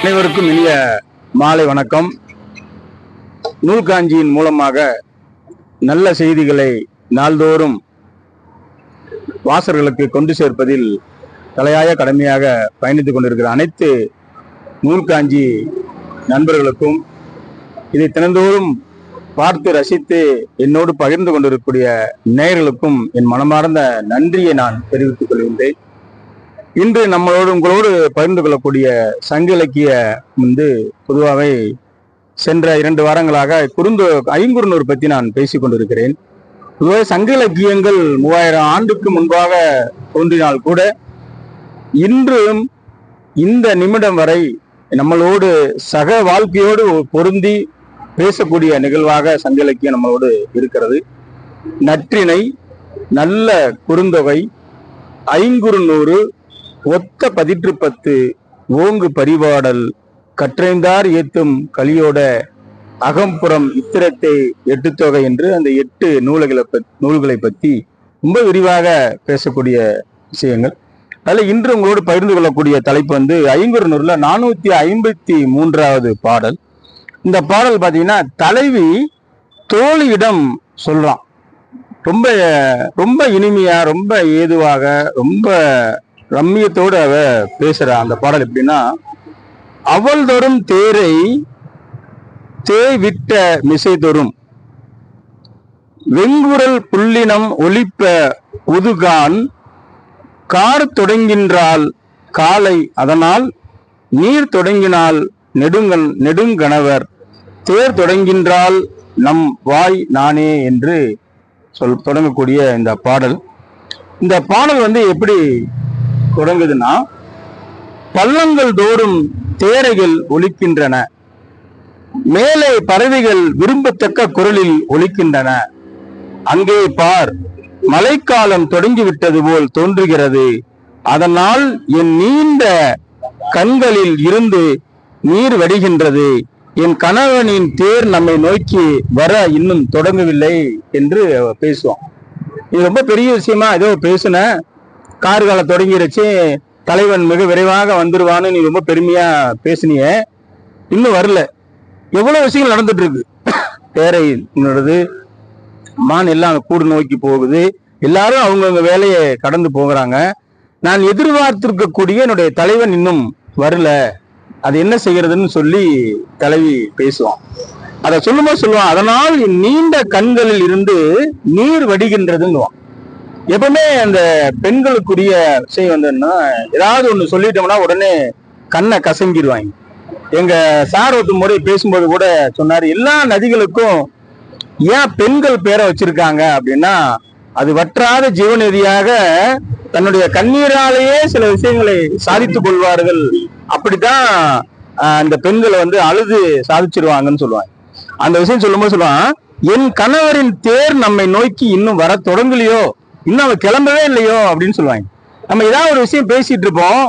அனைவருக்கும் இனிய மாலை வணக்கம். நூல்காஞ்சியின் மூலமாக நல்ல செய்திகளை நாள்தோறும் வாசகர்களுக்கு கொண்டு சேர்ப்பதில் தலையாய கடமையாக பயணித்துக் கொண்டிருக்கிற அனைத்து நூல்காஞ்சி நண்பர்களுக்கும், இதை தினந்தோறும் பார்த்து ரசித்து என்னோடு பகிர்ந்து கொண்டிருக்கக்கூடிய நேயர்களுக்கும் என் மனமார்ந்த நன்றியை நான் தெரிவித்துக் கொள்கின்றேன். இன்று உங்களோடு பகிர்ந்து கொள்ளக்கூடிய சங்க இலக்கிய பொதுவாகவே சென்ற 2 வாரங்களாக ஐங்குறுநூறு பற்றி நான் பேசிக் கொண்டிருக்கிறேன். பொதுவாக சங்க இலக்கியங்கள் 3000 ஆண்டுக்கு முன்பாக தோன்றினால் கூட இன்றும் இந்த நிமிடம் வரை நம்மளோடு சக வாழ்க்கையோடு பொருந்தி பேசக்கூடிய நிகழ்வாக சங்க இலக்கியம் நம்மளோடு இருக்கிறது. நற்றிணை, நல்ல குறுந்தொகை, ஐங்குறுநூறு, ஒத்த 10 ஓங்கு பரிபாடல், கற்றைந்தார் ஏத்தும் கலியோட அகம்புறம் இத்திரத்தை 8 தொகை என்று அந்த 8 நூல்களை பற்றி ரொம்ப விரிவாக பேசக்கூடிய விஷயங்கள். அதில் இன்று உங்களோடு பகிர்ந்து கொள்ளக்கூடிய தலைப்பு ஐங்குறுநூறுல 453வது பாடல். இந்த பாடல் பார்த்தீங்கன்னா தலைவி தோழியிடம் சொல்றான். ரொம்ப ரொம்ப இனிமையா, ரொம்ப ஏதுவாக, ரொம்ப ரம்மியத்தோடு அவ பேசுற அந்த பாடல் எப்படின்னா, அவள் தோறும் தேரை தேவிட்ட மிசை தோறும் வெங்குரல் புள்ளினம் ஒலிப்ப உதுகான் கார் தொடங்கின்றால் காலை அதனால் நீர் தொடங்கினால் நெடுங்கணவர் தேர் தொடங்கின்றால் நம் வாய் நானே என்று தொடங்கக்கூடிய இந்த பாடல். இந்த பாடல் எப்படி தொடங்குதுன்னா, பள்ளங்கள் தோறும் தேரைகள் ஒலிக்கின்றன, மேலே பறவைகள் விரும்பத்தக்க குரலில் ஒலிக்கின்றன, அங்கே பார் மழைக்காலம் தொடங்கிவிட்டது போல் தோன்றுகிறது, அதனால் என் நீண்ட கண்களில் இருந்து நீர் வடிகின்றது, என் கணவனின் தேர் நம்மை நோக்கி வர இன்னும் தொடங்கவில்லை என்று பேசுவான். இது ரொம்ப பெரிய விஷயமா ஏதோ பேசுன, கார்காலம் தொடங்கிருச்சு, தலைவன் மிக விரைவாக வந்துருவான்னு நீ ரொம்ப பெருமையா பேசினிய, இன்னும் வரல. எவ்வளவு விஷயங்கள் நடந்துட்டு இருக்கு. தேரை நடது, மான் எல்லாம் கூடு நோக்கி போகுது, எல்லாரும் அவங்கவுங்க வேலையை கடந்து போகிறாங்க. நான் எதிர்பார்த்திருக்கக்கூடிய என்னுடைய தலைவன் இன்னும் வரல, அது என்ன செய்யறதுன்னு சொல்லி தலைவி பேசுவான். அதை சொல்லுவான், அதனால் நீண்ட கண்களில் இருந்து நீர் வடிகின்றதுன்னுவான். எப்பவுமே அந்த பெண்களுக்குரிய விஷயம் ஏதாவது ஒண்ணு சொல்லிட்டோம்னா உடனே கண்ணை கசங்கிடுவாங்க. எங்க சார் ஒரு முறை பேசும்போது கூட சொன்னாரு, எல்லா நதிகளுக்கும் ஏன் பெண்கள் பேரை வச்சிருக்காங்க அப்படின்னா, அது வற்றாத ஜீவநதியாக தன்னுடைய கண்ணீராலேயே சில விஷயங்களை சாதித்துக் கொள்வார்கள், அப்படித்தான் அந்த பெண்களை அழுது சாதிச்சிருவாங்கன்னு சொல்லுவாங்க. அந்த விஷயம் சொல்லும்போது சொல்லுவான், என் கணவரின் தேர் நம்மை நோக்கி இன்னும் வர தொடங்கலையோ, இன்னும் அவன் கிளம்பவே இல்லையோ அப்படின்னு சொல்லுவாங்க. நம்ம ஏதாவது ஒரு விஷயம் பேசிட்டு இருப்போம்,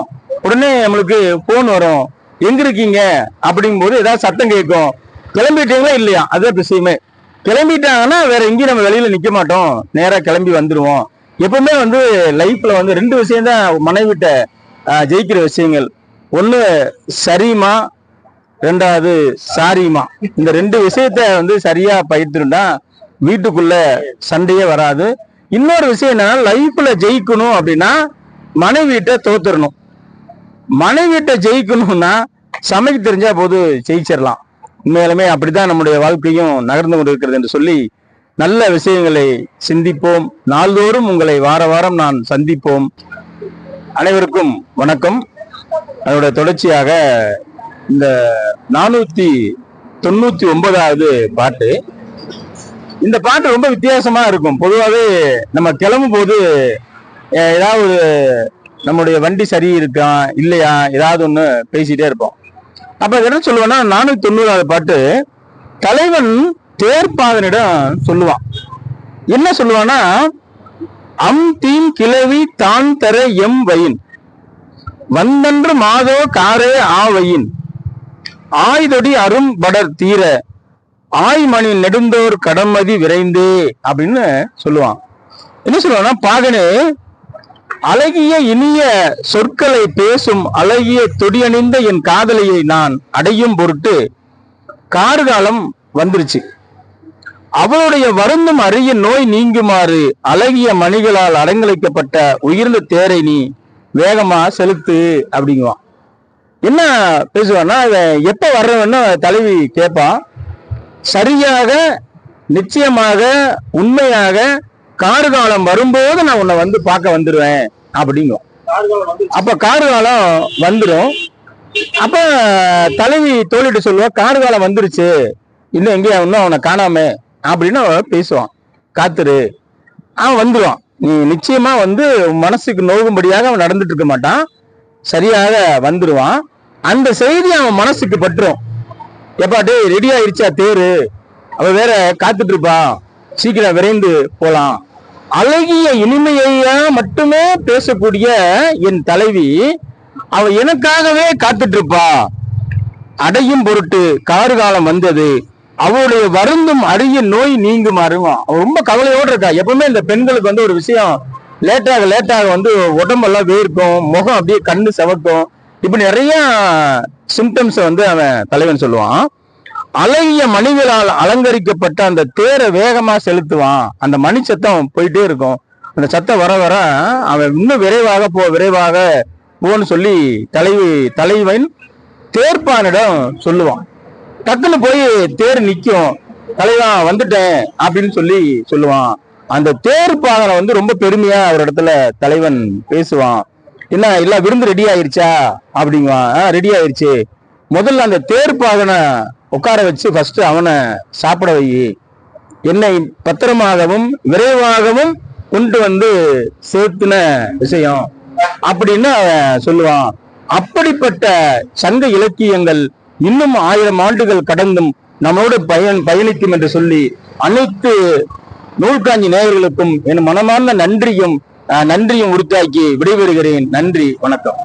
உடனே நம்மளுக்கு போன் வரும், எங்க இருக்கீங்க அப்படிங்கும் போது ஏதாவது சத்தம் கேட்கும், கிளம்பிட்டீங்களா இல்லையா, அதுதான் விஷயமே. கிளம்பிட்டாங்கன்னா வேற எங்கேயும் நம்ம வெளியில நிக்க மாட்டோம், நேரா கிளம்பி வந்துருவோம். எப்பவுமே லைஃப்ல 2 விஷயம் தான் மனைவிட்ட ஜெயிக்கிற விஷயங்கள். ஒண்ணு சரிமா, 2வது சாரிமா. இந்த 2 விஷயத்த சரியா பயிர்த்துருந்தா வீட்டுக்குள்ள சண்டையே வராது. இன்னொரு விஷயம் என்னன்னா, லைஃப்ல ஜெயிக்கணும் அப்படின்னா மனைவிட்ட தோத்துடணும். மனைவிட்ட ஜெயிக்கணும்னா சமைக்க தெரிஞ்சா போது ஜெயிச்சிடலாம். உண்மையிலுமே அப்படித்தான் நம்முடைய வாழ்க்கையும் நகர்ந்து கொண்டு இருக்கிறது என்று சொல்லி நல்ல விஷயங்களை சிந்திப்போம். நாள்தோறும் உங்களை வார வாரம் நான் சந்திப்போம். அனைவருக்கும் வணக்கம். அதோட தொடர்ச்சியாக இந்த 499வது பாட்டு. இந்த பாட்டு ரொம்ப வித்தியாசமா இருக்கும். பொதுவாகவே நம்ம கிளம்பும் போது ஏதாவது நம்முடைய வண்டி சரி இருக்கா இல்லையா ஏதாவது ஒண்ணு பேசிட்டே இருப்போம். அப்ப என்ன சொல்லுவேன்னா, 490வது பாட்டு தலைவன் தேர்ப்பாதனிடம் சொல்லுவான். என்ன சொல்லுவான்னா, அம் தீம் கிளவி தான் தர எம் வயின் வந்தன்று மாதோ காரே ஆவையின் ஆய்தொடி அரும் படர் தீர ஆய்மணி நெடுந்தோர் கடமதி விரைந்தே அப்படின்னு சொல்லுவான். என்ன சொல்லுவான்னா, பாகனே அழகிய இனிய சொற்களை பேசும் அழகிய தொடியணிந்த என் காதலியை நான் அடையும் பொருட்டு கார்காலம் வந்துருச்சு. அவளுடைய வருந்தும் அரிய நோய் நீங்குமாறு அழகிய மணிகளால் அலங்கரிக்கப்பட்ட உயர்ந்த தேரை நீ வேகமா செலுத்து அப்படிங்குவான். என்ன பேசுவான்னா, எப்ப வர்றவன்னு தலைவி கேட்பான். சரியாக, நிச்சயமாக, உண்மையாக கார்காலம் வரும்போது நான் உன்னை வந்து பார்க்க வந்துருவேன் அப்படிங்குவோம். அப்ப கார்காலம் வந்துடும். அப்ப தலைவி தோழிட்டு சொல்லுவா, கார்காலம் வந்துருச்சு, இன்னும் எங்கேயா இன்னும் அவனை காணாம அப்படின்னு பேசுவான். காத்துரு, அவன் வந்துடுவான். நீ நிச்சயமா வந்து மனசுக்கு நோகும்படியாக அவன் நடந்துட்டு இருக்க மாட்டான், சரியாக வந்துடுவான். அந்த செய்தி அவன் மனசுக்கு பற்றும். எப்பா டே ரெடி ஆயிடுச்சா தேரு, அவ வேற காத்துட்டு இருப்பா, சீக்கிரம் விரைந்து போலாம். அழகிய இனிமையா மட்டுமே பேசக்கூடிய என் தலைவி அவ எனக்காகவே காத்துட்டு இருப்பா. அடையும் பொருட்டு கார்காலம் வந்தது, அவளுடைய வருந்தும் அரிய நோய் நீங்கும் அருவான். அவ ரொம்ப கவலையோடு இருக்கா. எப்பவுமே இந்த பெண்களுக்கு வந்து ஒரு விஷயம் லேட்டாக வந்து உடம்பெல்லாம் வேர்க்கும், முகம் அப்படியே கண்ணு செவக்கும், இப்படி நிறைய சிம்டம்ஸ் வந்து அவன் தலைவன் சொல்லுவான். அழகிய மணிகளால் அலங்கரிக்கப்பட்ட அந்த தேரை வேகமா செலுத்துவான். அந்த மணி சத்தம் போயிட்டே இருக்கும். அந்த சத்தம் வர வர அவன் இன்னும் விரைவாக போன்னு சொல்லி தலைவன் தேர்ப்பானிடம் சொல்லுவான். டக்குன்னு போய் தேர் நிக்கும். தலைவா வந்துட்டேன் அப்படின்னு சொல்லி சொல்லுவான். அந்த தேர்ப்பாகனை வந்து ரொம்ப பெருமையா ஒரு இடத்துல தலைவன் பேசுவான். என்ன இல்ல விருந்து ரெடி ஆயிருச்சா அப்படிங்குவான். ரெடி ஆயிருச்சு, முதல்ல அந்த தேர்ப்பாகனை உட்கார வச்சு ஃபர்ஸ்ட் அவனை சாப்பிட வை, என்னை பத்திரமாகவும் விரைவாகவும் கொண்டு வந்து சேர்த்துன விஷயம் அப்படின்னு அவன் சொல்லுவான். அப்படிப்பட்ட சங்க இலக்கியங்கள் இன்னும் 1000 ஆண்டுகள் கடந்தும் நம்மளோட பயணிக்கும் என்று சொல்லி அனைத்து நூல்காஞ்சி நேயர்களுக்கும் என் மனமார்ந்த நன்றியும் உறுத்தாக்கி விடைபெறுகிறேன். நன்றி, வணக்கம்.